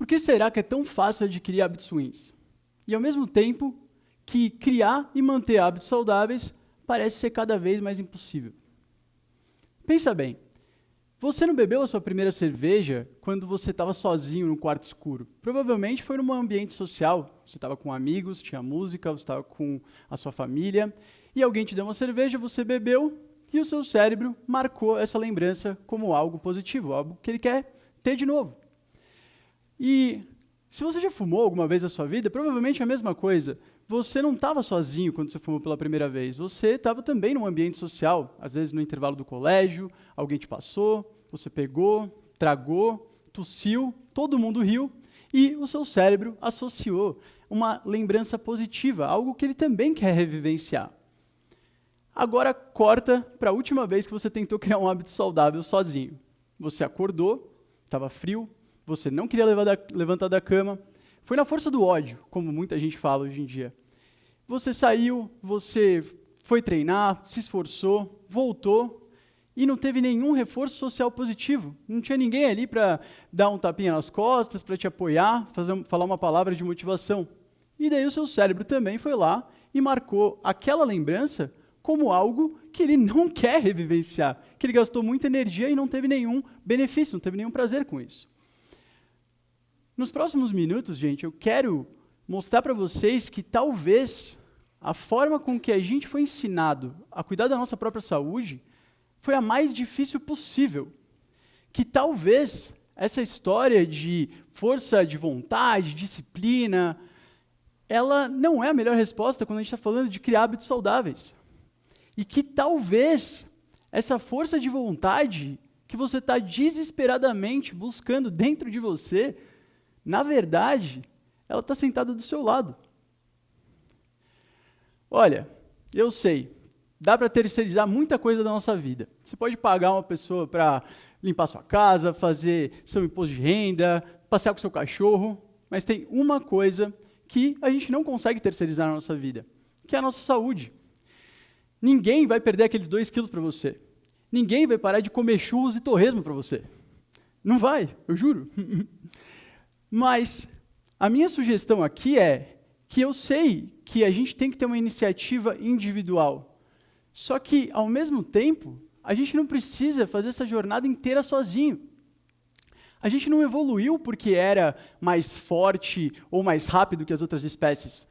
Por que será que é tão fácil adquirir hábitos ruins? E, ao mesmo tempo, que criar e manter hábitos saudáveis parece ser cada vez mais impossível. Pensa bem, você não bebeu a sua primeira cerveja quando você estava sozinho no quarto escuro. Provavelmente foi num ambiente social, você estava com amigos, tinha música, você estava com a sua família, e alguém te deu uma cerveja, você bebeu, e o seu cérebro marcou essa lembrança como algo positivo, algo que ele quer ter de novo. E se você já fumou alguma vez na sua vida, provavelmente é a mesma coisa. Você não estava sozinho quando você fumou pela primeira vez. Você estava também num ambiente social, às vezes no intervalo do colégio, alguém te passou, você pegou, tragou, tossiu, todo mundo riu, e o seu cérebro associou uma lembrança positiva, algo que ele também quer revivenciar. Agora corta para a última vez que você tentou criar um hábito saudável sozinho. Você acordou, estava frio, você não queria levantar da cama, foi na força do ódio, como muita gente fala hoje em dia. Você saiu, você foi treinar, se esforçou, voltou e não teve nenhum reforço social positivo. Não tinha ninguém ali para dar um tapinha nas costas, para te apoiar, falar uma palavra de motivação. E daí o seu cérebro também foi lá e marcou aquela lembrança como algo que ele não quer revivenciar, que ele gastou muita energia e não teve nenhum benefício, não teve nenhum prazer com isso. Nos próximos minutos, gente, eu quero mostrar para vocês que talvez a forma com que a gente foi ensinado a cuidar da nossa própria saúde foi a mais difícil possível. Que talvez essa história de força de vontade, disciplina, ela não é a melhor resposta quando a gente está falando de criar hábitos saudáveis. E que talvez essa força de vontade que você está desesperadamente buscando dentro de você, na verdade, ela está sentada do seu lado. Olha, eu sei, dá para terceirizar muita coisa da nossa vida. Você pode pagar uma pessoa para limpar sua casa, fazer seu imposto de renda, passear com seu cachorro, mas tem uma coisa que a gente não consegue terceirizar na nossa vida, que é a nossa saúde. Ninguém vai perder aqueles 2 quilos para você. Ninguém vai parar de comer churros e torresmo para você. Não vai, eu juro. Mas a minha sugestão aqui é que eu sei que a gente tem que ter uma iniciativa individual. Só que, ao mesmo tempo, a gente não precisa fazer essa jornada inteira sozinho. A gente não evoluiu porque era mais forte ou mais rápido que as outras espécies.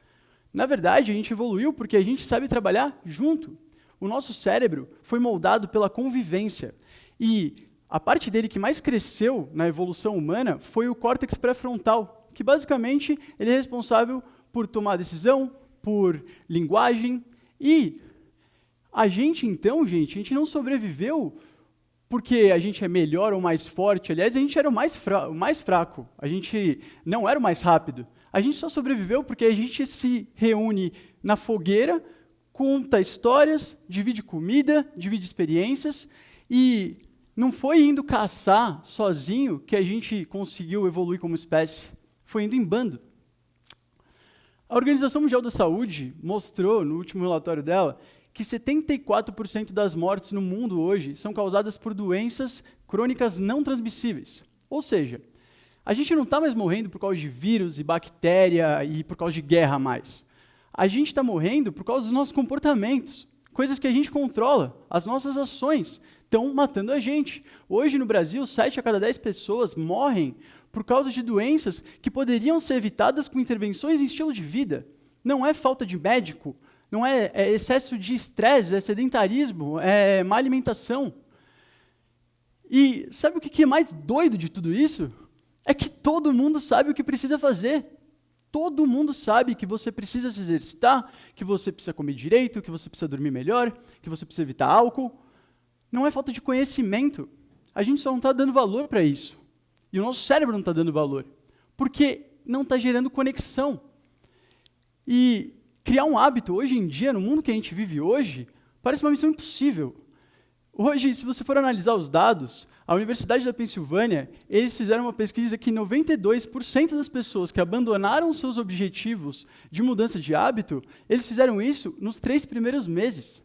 Na verdade, a gente evoluiu porque a gente sabe trabalhar junto. O nosso cérebro foi moldado pela convivência. E a parte dele que mais cresceu na evolução humana foi o córtex pré-frontal, que basicamente ele é responsável por tomar decisão, por linguagem. E a gente, então, a gente não sobreviveu porque a gente é melhor ou mais forte. Aliás, a gente era o mais fraco. A gente não era o mais rápido. A gente só sobreviveu porque a gente se reúne na fogueira, conta histórias, divide comida, divide experiências, e não foi indo caçar sozinho que a gente conseguiu evoluir como espécie. Foi indo em bando. A Organização Mundial da Saúde mostrou, no último relatório dela, que 74% das mortes no mundo hoje são causadas por doenças crônicas não transmissíveis. Ou seja, a gente não está mais morrendo por causa de vírus e bactéria e por causa de guerra mais. A gente está morrendo por causa dos nossos comportamentos, coisas que a gente controla, as nossas ações estão matando a gente. Hoje no Brasil, 7 a cada 10 pessoas morrem por causa de doenças que poderiam ser evitadas com intervenções em estilo de vida. Não é falta de médico, não é excesso de estresse, é sedentarismo, é má alimentação. E sabe o que é mais doido de tudo isso? É que todo mundo sabe o que precisa fazer. Todo mundo sabe que você precisa se exercitar, que você precisa comer direito, que você precisa dormir melhor, que você precisa evitar álcool. Não é falta de conhecimento. A gente só não está dando valor para isso. E o nosso cérebro não está dando valor. Porque não está gerando conexão. E criar um hábito, hoje em dia, no mundo que a gente vive hoje, parece uma missão impossível. Hoje, se você for analisar os dados, a Universidade da Pensilvânia, eles fizeram uma pesquisa que 92% das pessoas que abandonaram seus objetivos de mudança de hábito, eles fizeram isso nos 3 primeiros meses.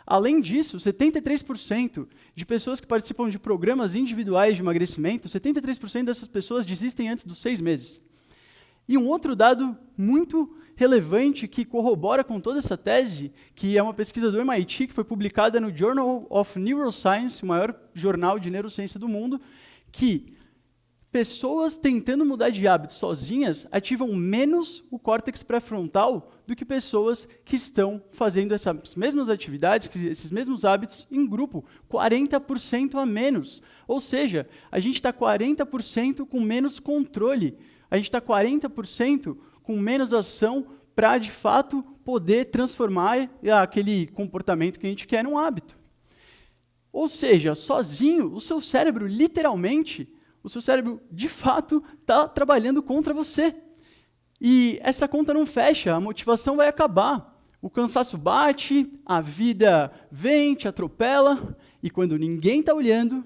Além disso, 73% de pessoas que participam de programas individuais de emagrecimento, 73% dessas pessoas desistem antes dos 6 meses. E um outro dado muito relevante que corrobora com toda essa tese, que é uma pesquisa do MIT, que foi publicada no Journal of Neuroscience, o maior jornal de neurociência do mundo, que pessoas tentando mudar de hábito sozinhas ativam menos o córtex pré-frontal do que pessoas que estão fazendo essas mesmas atividades, esses mesmos hábitos em grupo, 40% a menos. Ou seja, a gente está 40% com menos controle, a gente está 40% com menos ação para, de fato, poder transformar aquele comportamento que a gente quer num hábito. Ou seja, sozinho, o seu cérebro, literalmente, o seu cérebro, de fato, está trabalhando contra você. E essa conta não fecha, a motivação vai acabar. O cansaço bate, a vida vem, te atropela, e quando ninguém está olhando,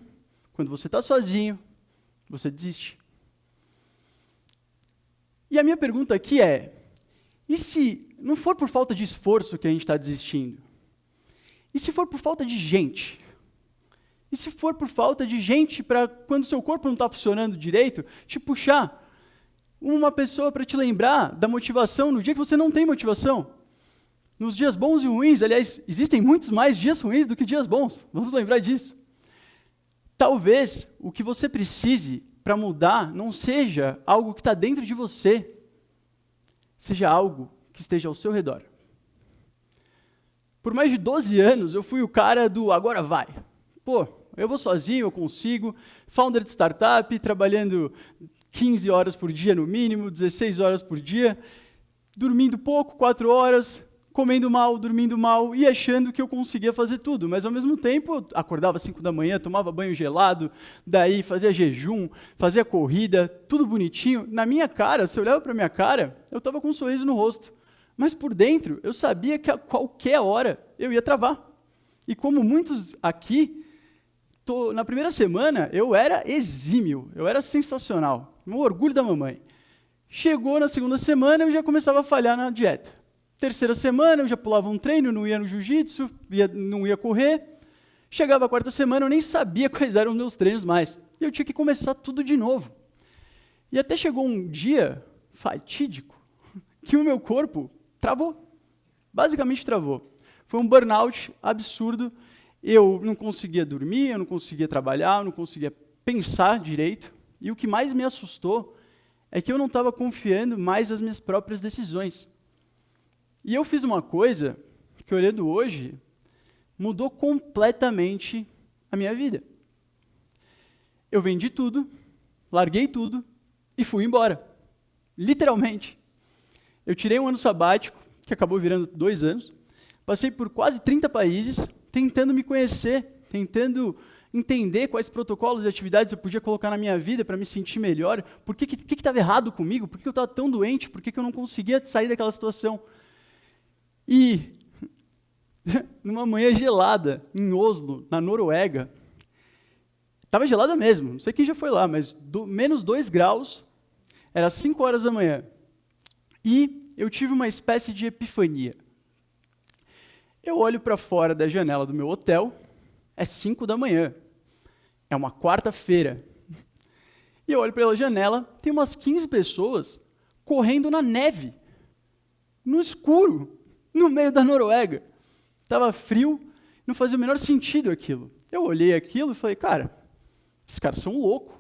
quando você está sozinho, você desiste. E a minha pergunta aqui é, e se não for por falta de esforço que a gente está desistindo? E se for por falta de gente? E se for por falta de gente para, quando seu corpo não está funcionando direito, te puxar? Uma pessoa para te lembrar da motivação no dia que você não tem motivação? Nos dias bons e ruins, aliás, existem muitos mais dias ruins do que dias bons. Vamos lembrar disso. Talvez o que você precise para mudar não seja algo que está dentro de você, seja algo que esteja ao seu redor. Por mais de 12 anos, eu fui o cara do agora vai. Pô, eu vou sozinho, eu consigo. Founder de startup, trabalhando 15 horas por dia no mínimo, 16 horas por dia, dormindo pouco, 4 horas, comendo mal, dormindo mal e achando que eu conseguia fazer tudo. Mas, ao mesmo tempo, eu acordava às 5 da manhã, tomava banho gelado, daí fazia jejum, fazia corrida, tudo bonitinho. Na minha cara, se eu olhava para a minha cara, eu estava com um sorriso no rosto. Mas, por dentro, eu sabia que a qualquer hora eu ia travar. E como muitos aqui, na primeira semana, eu era exímio, eu era sensacional, um orgulho da mamãe. Chegou na segunda semana, eu já começava a falhar na dieta. Terceira semana, eu já pulava um treino, não ia no jiu-jitsu, não ia correr. Chegava a quarta semana, eu nem sabia quais eram os meus treinos mais. E eu tinha que começar tudo de novo. E até chegou um dia fatídico que o meu corpo travou. Basicamente travou. Foi um burnout absurdo. Eu não conseguia dormir, eu não conseguia trabalhar, eu não conseguia pensar direito. E o que mais me assustou é que eu não estava confiando mais nas minhas próprias decisões. E eu fiz uma coisa que, olhando hoje, mudou completamente a minha vida. Eu vendi tudo, larguei tudo e fui embora. Literalmente. Eu tirei um ano sabático, que acabou virando 2 anos, passei por quase 30 países, tentando me conhecer, tentando entender quais protocolos e atividades eu podia colocar na minha vida para me sentir melhor, por que estava errado comigo, por que eu estava tão doente, por que eu não conseguia sair daquela situação. E, numa manhã gelada, em Oslo, na Noruega, estava gelada mesmo, não sei quem já foi lá, mas menos 2 graus, era 5 horas da manhã. E eu tive uma espécie de epifania. Eu olho para fora da janela do meu hotel, é 5 da manhã, é uma quarta-feira. E eu olho pela janela, tem umas 15 pessoas correndo na neve, no escuro, no meio da Noruega. Estava frio, não fazia o menor sentido aquilo. Eu olhei aquilo e falei, cara, esses caras são loucos.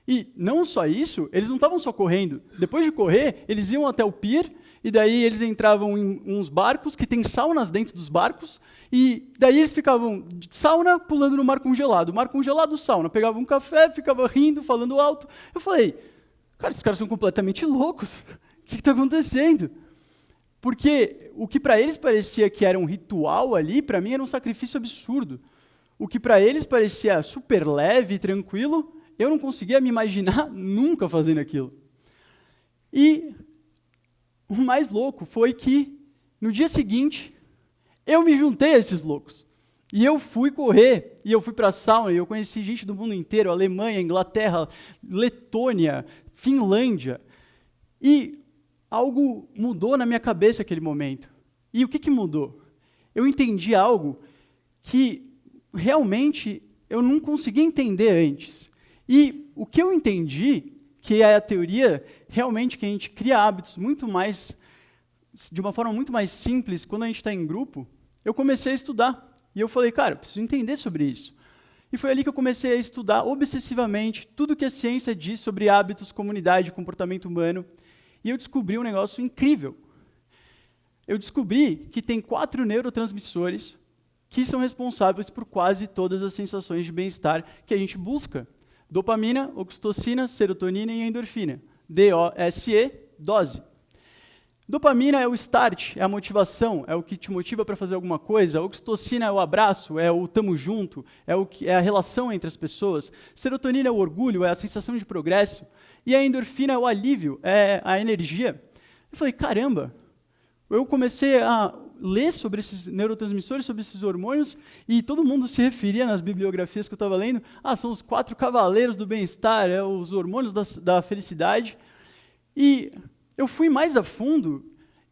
E não só isso, eles não estavam só correndo. Depois de correr, eles iam até o pier, e daí eles entravam em uns barcos, que tem saunas dentro dos barcos, e daí eles ficavam de sauna pulando no mar congelado. Mar congelado, sauna. Pegavam um café, ficava rindo, falando alto. Eu falei, cara, esses caras são completamente loucos. O que está acontecendo? Porque o que para eles parecia que era um ritual ali, para mim era um sacrifício absurdo. O que para eles parecia super leve e tranquilo, eu não conseguia me imaginar nunca fazendo aquilo. E o mais louco foi que, no dia seguinte, eu me juntei a esses loucos. E eu fui correr, e eu fui para a sauna, e eu conheci gente do mundo inteiro, Alemanha, Inglaterra, Letônia, Finlândia. E algo mudou na minha cabeça naquele momento. E o que mudou? Eu entendi algo que realmente eu não conseguia entender antes. E o que eu entendi, que é a teoria realmente que a gente cria hábitos de uma forma muito mais simples quando a gente está em grupo, eu comecei a estudar. E eu falei, cara, eu preciso entender sobre isso. E foi ali que eu comecei a estudar obsessivamente tudo que a ciência diz sobre hábitos, comunidade, comportamento humano. E eu descobri um negócio incrível. Eu descobri que tem 4 neurotransmissores que são responsáveis por quase todas as sensações de bem-estar que a gente busca. Dopamina, oxitocina, serotonina e endorfina. DOSE, dose. Dopamina é o start, é a motivação, é o que te motiva para fazer alguma coisa. A oxitocina é o abraço, é o tamo junto, é a relação entre as pessoas. Serotonina é o orgulho, é a sensação de progresso. E a endorfina é o alívio, é a energia. Eu falei, caramba, eu comecei a ler sobre esses neurotransmissores, sobre esses hormônios, e todo mundo se referia nas bibliografias que eu estava lendo, são os 4 cavaleiros do bem-estar, os hormônios da felicidade. E eu fui mais a fundo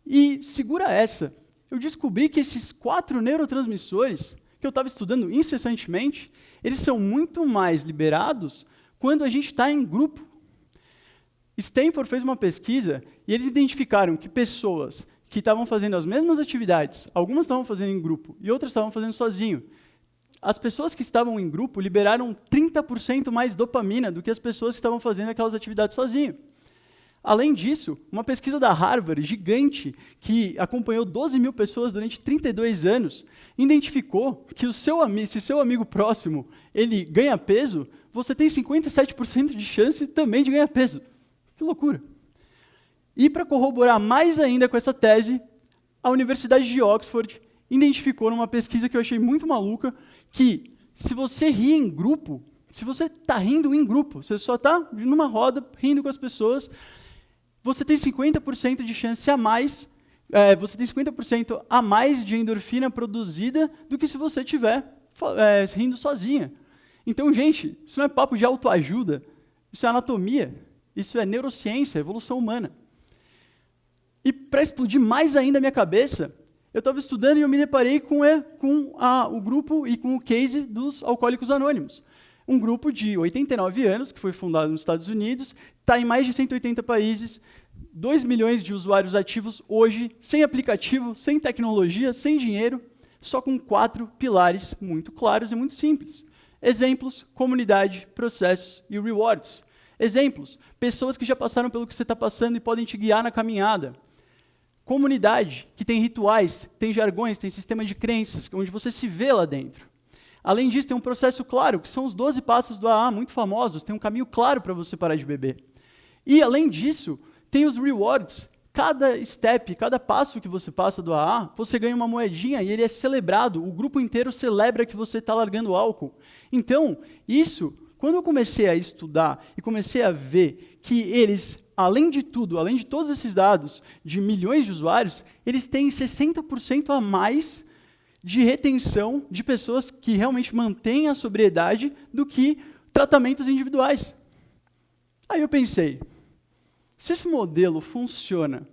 e, segura essa, eu descobri que esses 4 neurotransmissores, que eu estava estudando incessantemente, eles são muito mais liberados quando a gente está em grupo. Stanford fez uma pesquisa e eles identificaram que pessoas que estavam fazendo as mesmas atividades, algumas estavam fazendo em grupo e outras estavam fazendo sozinho. As pessoas que estavam em grupo liberaram 30% mais dopamina do que as pessoas que estavam fazendo aquelas atividades sozinho. Além disso, uma pesquisa da Harvard, gigante, que acompanhou 12 mil pessoas durante 32 anos, identificou que se seu amigo próximo ele ganha peso, você tem 57% de chance também de ganhar peso. Que loucura! E para corroborar mais ainda com essa tese, a Universidade de Oxford identificou numa pesquisa que eu achei muito maluca, que se você ri em grupo, se você está rindo em grupo, você só está numa roda rindo com as pessoas, você tem 50% de chance a mais, você tem 50% a mais de endorfina produzida do que se você estiver rindo sozinha. Então, gente, isso não é papo de autoajuda, isso é anatomia, isso é neurociência, evolução humana. E para explodir mais ainda a minha cabeça, eu estava estudando e eu me deparei com o grupo e com o case dos Alcoólicos Anônimos. Um grupo de 89 anos, que foi fundado nos Estados Unidos, está em mais de 180 países, 2 milhões de usuários ativos hoje, sem aplicativo, sem tecnologia, sem dinheiro, só com 4 pilares muito claros e muito simples. Exemplos, comunidade, processos e rewards. Exemplos, pessoas que já passaram pelo que você está passando e podem te guiar na caminhada. Comunidade, que tem rituais, tem jargões, tem sistema de crenças, onde você se vê lá dentro. Além disso, tem um processo claro, que são os 12 passos do AA, muito famosos, tem um caminho claro para você parar de beber. E, além disso, tem os rewards. Cada step, cada passo que você passa do AA, você ganha uma moedinha e ele é celebrado, o grupo inteiro celebra que você está largando o álcool. Então, isso, quando eu comecei a estudar e comecei a ver que eles, além de tudo, além de todos esses dados de milhões de usuários, eles têm 60% a mais de retenção de pessoas que realmente mantêm a sobriedade do que tratamentos individuais. Aí eu pensei, se esse modelo funciona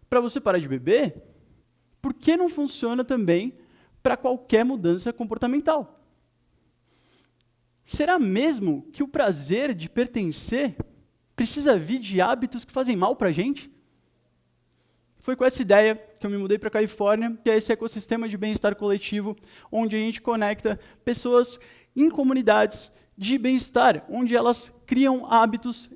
para você parar de beber, por que não funciona também para qualquer mudança comportamental? Será mesmo que o prazer de pertencer precisa vir de hábitos que fazem mal para a gente? Foi com essa ideia que eu me mudei para a Califórnia, que é esse ecossistema de bem-estar coletivo, onde a gente conecta pessoas em comunidades de bem-estar, onde elas criam hábitos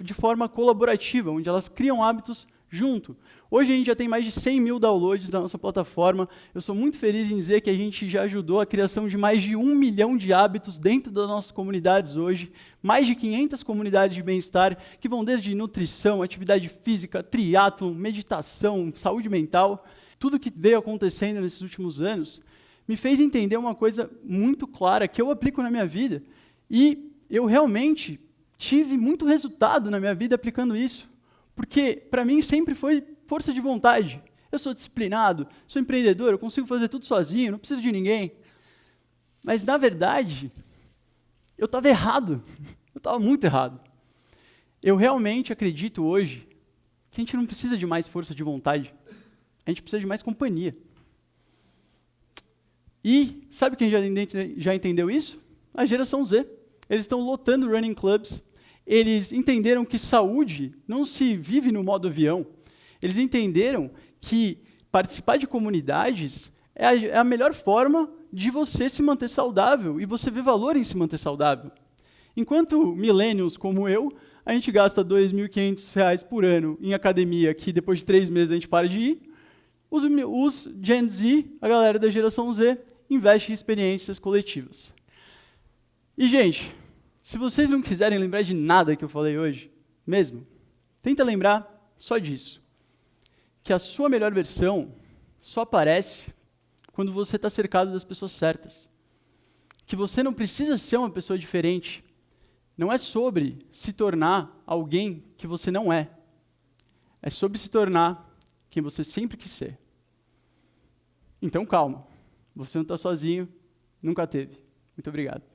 de forma colaborativa, onde elas criam hábitos junto. Hoje a gente já tem mais de 100 mil downloads da nossa plataforma. Eu sou muito feliz em dizer que a gente já ajudou a criação de mais de 1 milhão de hábitos dentro das nossas comunidades hoje. Mais de 500 comunidades de bem-estar, que vão desde nutrição, atividade física, triatlon, meditação, saúde mental. Tudo que veio acontecendo nesses últimos anos me fez entender uma coisa muito clara que eu aplico na minha vida. E eu realmente tive muito resultado na minha vida aplicando isso. Porque, para mim, sempre foi força de vontade. Eu sou disciplinado, sou empreendedor, eu consigo fazer tudo sozinho, não preciso de ninguém. Mas, na verdade, eu estava errado. Eu estava muito errado. Eu realmente acredito hoje que a gente não precisa de mais força de vontade. A gente precisa de mais companhia. E sabe quem já entendeu isso? A geração Z. Eles estão lotando running clubs. Eles entenderam que saúde não se vive no modo avião. Eles entenderam que participar de comunidades é a melhor forma de você se manter saudável e você vê valor em se manter saudável. Enquanto millennials como eu, a gente gasta R$ 2.500 por ano em academia, que depois de 3 meses a gente para de ir, os Gen Z, a galera da geração Z, investe em experiências coletivas. E, gente, se vocês não quiserem lembrar de nada que eu falei hoje, mesmo, tenta lembrar só disso. Que a sua melhor versão só aparece quando você está cercado das pessoas certas. Que você não precisa ser uma pessoa diferente. Não é sobre se tornar alguém que você não é. É sobre se tornar quem você sempre quis ser. Então, calma. Você não está sozinho, nunca teve. Muito obrigado.